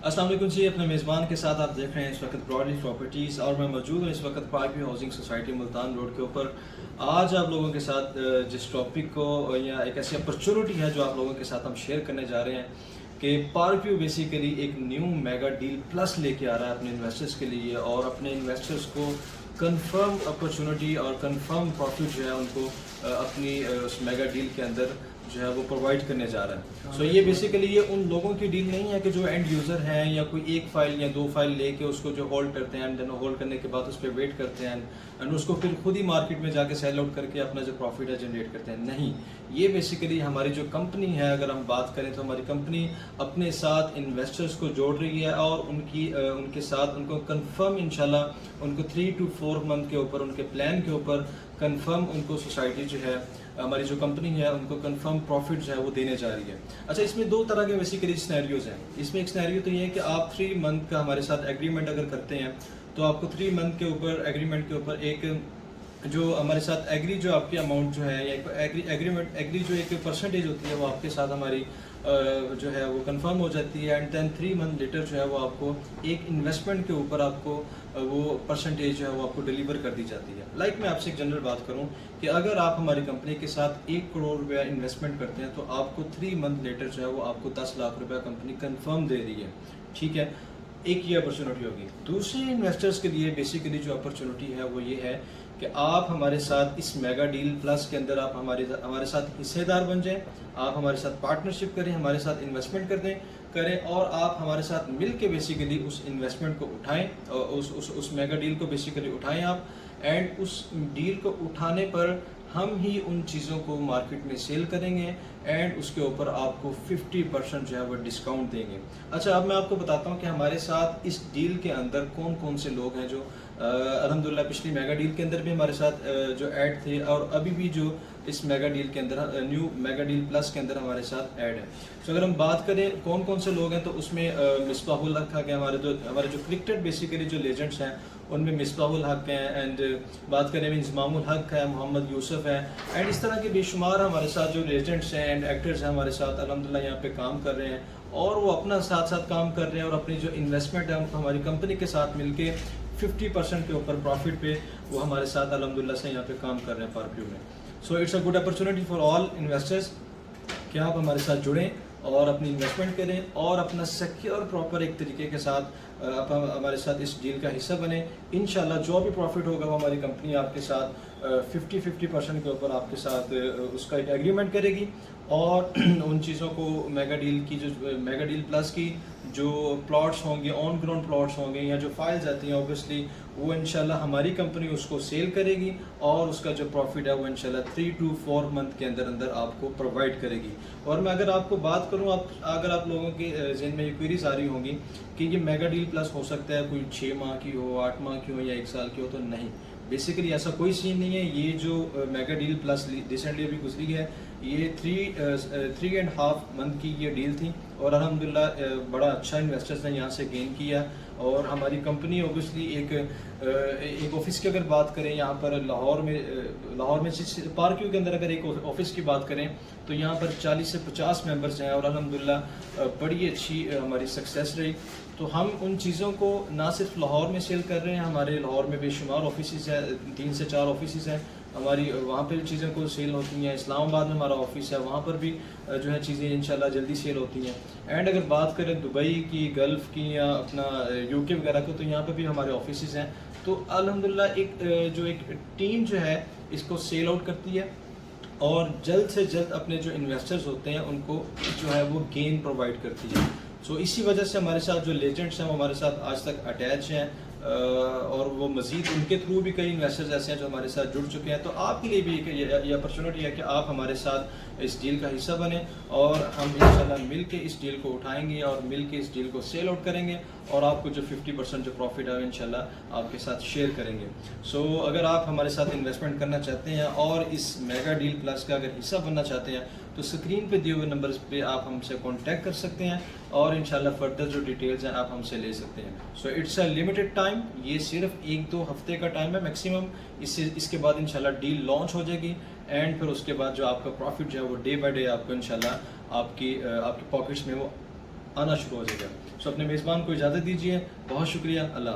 अस्सलाम वालेकुम जी, अपने मेज़बान के साथ आप देख रहे हैं इस वक्त ब्रॉडली प्रॉपर्टीज़ और मैं मौजूद हूँ इस वक्त park view housing society Multan road के ऊपर। आज आप लोगों के साथ जिस टॉपिक को या एक ऐसी अपॉर्चुनिटी है जो आप लोगों के साथ हम शेयर करने जा रहे हैं कि पार्क व्यू बेसिकली एक न्यू मेगा डील प्लस लेके आ रहा है अपने इन्वेस्टर्स के लिए, और अपने इन्वेस्टर्स को कंफर्म अपॉर्चुनिटी और कंफर्म प्रॉफिट जो है उनको अपनी उस मेगा डील के अंदर जो है वो प्रोवाइड करने जा रहा है। सो ये बेसिकली ये उन लोगों की डील नहीं है कि जो एंड यूज़र हैं या कोई एक फ़ाइल या दो फाइल लेके उसको जो होल्ड करते हैं, एंड होल्ड करने के बाद उस पर वेट करते हैं एंड उसको फिर खुद ही मार्केट में जाके सेल आउट करके अपना जो प्रॉफिट है जनरेट करते हैं। नहीं, ये बेसिकली हमारी जो कंपनी है, अगर हम बात करें तो हमारी कंपनी अपने साथ इन्वेस्टर्स को जोड़ रही है और उनके साथ उनको कंफर्म इंशाल्लाह उनको 3 to 4 मंथ के ऊपर उनके प्लान के ऊपर कंफर्म उनको सोसाइटी जो है हमारी जो कंपनी है उनको कंफर्म प्रॉफिट जो है वो देने जा रही है। अच्छा, इसमें दो तरह के बेसिकली सिनेरियोज हैं। इसमें एक सिनेरियो तो ये है कि आप 3 मंथ का हमारे साथ एग्रीमेंट अगर करते हैं तो आपको 3 मंथ के ऊपर एग्रीमेंट के ऊपर एक जो हमारे साथ एग्री जो आपकी अमाउंट जो है या एग्री जो एक परसेंटेज होती है वो आपके साथ हमारी जो है वो कंफर्म हो जाती है, एंड देन 3 मंथ लेटर जो है वो आपको एक इन्वेस्टमेंट के ऊपर आपको वो परसेंटेज जो है वो आपको डिलीवर कर दी जाती है। मैं आपसे एक जनरल बात करूं कि अगर आप हमारी कंपनी के साथ 1 करोड़ रुपया इन्वेस्टमेंट करते हैं तो आपको 3 मंथ लेटर जो है वो आपको 10 लाख रुपया कंपनी कंफर्म दे रही है। ठीक है, एक ये अपॉर्चुनिटी होगी। दूसरे इन्वेस्टर्स के लिए बेसिकली जो अपॉर्चुनिटी है वो ये है कि आप हमारे साथ इस मेगा डील प्लस के अंदर आप हमारे साथ हिस्सेदार बन जाएं, आप हमारे साथ पार्टनरशिप करें, हमारे साथ इन्वेस्टमेंट करें और आप हमारे साथ मिल के बेसिकली उस इन्वेस्टमेंट को उठाएं और उस मेगा डील को बेसिकली उठाएं आप, एंड उस डील को उठाने पर हम ही उन चीज़ों को मार्केट में सेल करेंगे एंड उसके ऊपर आपको 50% जो है वो डिस्काउंट देंगे। अच्छा, अब मैं आपको बताता हूँ कि हमारे साथ इस डील के अंदर कौन कौन से लोग हैं जो अल्हम्दुलिल्लाह पिछली मेगा डील के अंदर भी हमारे साथ जो ऐड थे और अभी भी जो इस मेगा डील के अंदर न्यू मेगा डील प्लस के अंदर हमारे साथ ऐड है। तो अगर हम बात करें कौन कौन से लोग हैं तो उसमें मिसबाहुल हक है, हमारे जो क्रिकेट बेसिकली जो लेजेंड्स हैं उनमें मिसबाहुल हक हैं, एंड बात करें इंजमामुल हक है, मोहम्मद यूसुफ है, एंड इस तरह के बेशुमार हमारे साथ जो लेजेंड्स हैं एंड एक्टर्स हैं हमारे साथ अल्हम्दुलिल्लाह यहाँ पे काम कर रहे हैं, और वो अपना साथ साथ काम कर रहे हैं और अपनी जो इन्वेस्टमेंट है उनको हमारी कंपनी के साथ मिलके 50% के ऊपर प्रॉफिट पे वो हमारे साथ अल्हम्दुलिल्लाह से यहाँ पे काम कर रहे हैं पार्क व्यू में। So it's a good opportunity for all investors कि आप हमारे साथ जुड़ें और अपनी इन्वेस्टमेंट करें और अपना सिक्योर प्रॉपर एक तरीके के साथ आप हमारे साथ इस डील का हिस्सा बने। इंशाल्लाह जो भी प्रॉफिट होगा वो हमारी कंपनी आपके साथ 50% के ऊपर आपके साथ उसका एक एग्रीमेंट करेगी, और उन चीज़ों को मेगा डील प्लस की जो प्लॉट्स होंगे, ऑन ग्राउंड प्लॉट्स होंगे या जो फाइल्स आती हैं ऑब्वियसली वो इंशाल्लाह हमारी कंपनी उसको सेल करेगी और उसका जो प्रॉफिट है वो इंशाल्लाह 3 to 4 मंथ के अंदर अंदर आपको प्रोवाइड करेगी। और मैं अगर आपको बात करूं, अगर आप लोगों के जहन में ये क्वेरीज आ रही होंगी कि ये मेगा डील प्लस हो सकता है कोई 6 माह की हो, 8 माह की हो या 1 साल की हो, तो नहीं, बेसिकली ऐसा कोई सीन नहीं है। ये जो मेगा डील प्लस रिसेंटली अभी गुजरी है ये 3.5 मंथ की ये डील थी, और अल्हम्दुलिल्लाह बड़ा अच्छा इन्वेस्टर्स ने यहाँ से गेन किया। और हमारी कंपनी ओबियसली एक ऑफिस की अगर बात करें यहाँ पर लाहौर में पार्क व्यू के अंदर अगर एक ऑफिस की बात करें तो यहाँ पर 40 से 50 मेंबर्स हैं, और अल्हम्दुलिल्लाह बड़ी अच्छी हमारी सक्सेस रही। तो हम उन चीज़ों को ना सिर्फ लाहौर में सेल कर रहे हैं, हमारे लाहौर में बेशुमार ऑफिस हैं, 3 से 4 ऑफिस हैं हमारी, वहाँ पर चीज़ें को सेल होती हैं। इस्लामाबाद में हमारा ऑफिस है, वहाँ पर भी जो है चीज़ें इंशाल्लाह जल्दी सेल होती हैं। एंड अगर बात करें दुबई की, गल्फ़ की या अपना यूके वगैरह को, तो यहाँ पर भी हमारे ऑफिस हैं। तो अल्हम्दुलिल्लाह एक टीम जो है इसको सेल आउट करती है और जल्द से जल्द अपने जो इन्वेस्टर्स होते हैं उनको जो है वो गेन प्रोवाइड करती है। सो इसी वजह से हमारे साथ जो लेजेंड्स हैं वो हमारे साथ आज तक अटैच हैं, और वो मज़ीद उनके थ्रू भी कई इन्वेस्टर्स ऐसे हैं जो हमारे साथ जुड़ चुके हैं। तो आपके लिए भी ये अपॉर्चुनिटी है कि आप हमारे साथ इस डील का हिस्सा बने और हम इंशाल्लाह मिल के इस डील को उठाएंगे और मिल के इस डील को सेल आउट करेंगे और आपको जो 50% जो प्रॉफिट है इंशाल्लाह आपके साथ शेयर करेंगे। सो अगर आप हमारे साथ इन्वेस्टमेंट करना चाहते हैं और इस मेगा डील प्लस का अगर हिस्सा बनना चाहते हैं तो स्क्रीन पे दिए हुए नंबर्स पे आप हमसे कांटेक्ट कर सकते हैं और इंशाल्लाह फर्दर जो डिटेल्स हैं आप हमसे ले सकते हैं। So it's a limited time, ये सिर्फ 1-2 हफ्ते का टाइम है मैक्सिमम। इसके बाद इंशाल्लाह डील लॉन्च हो जाएगी एंड फिर उसके बाद जो आपका प्रॉफिट जो है वो डे बाय डे आपको इंशाल्लाह आपकी पॉकेट्स में वो आना शुरू हो जाएगा। سو اپنے میزبان کو اجازت دیجیے. بہت شکریہ. اللہ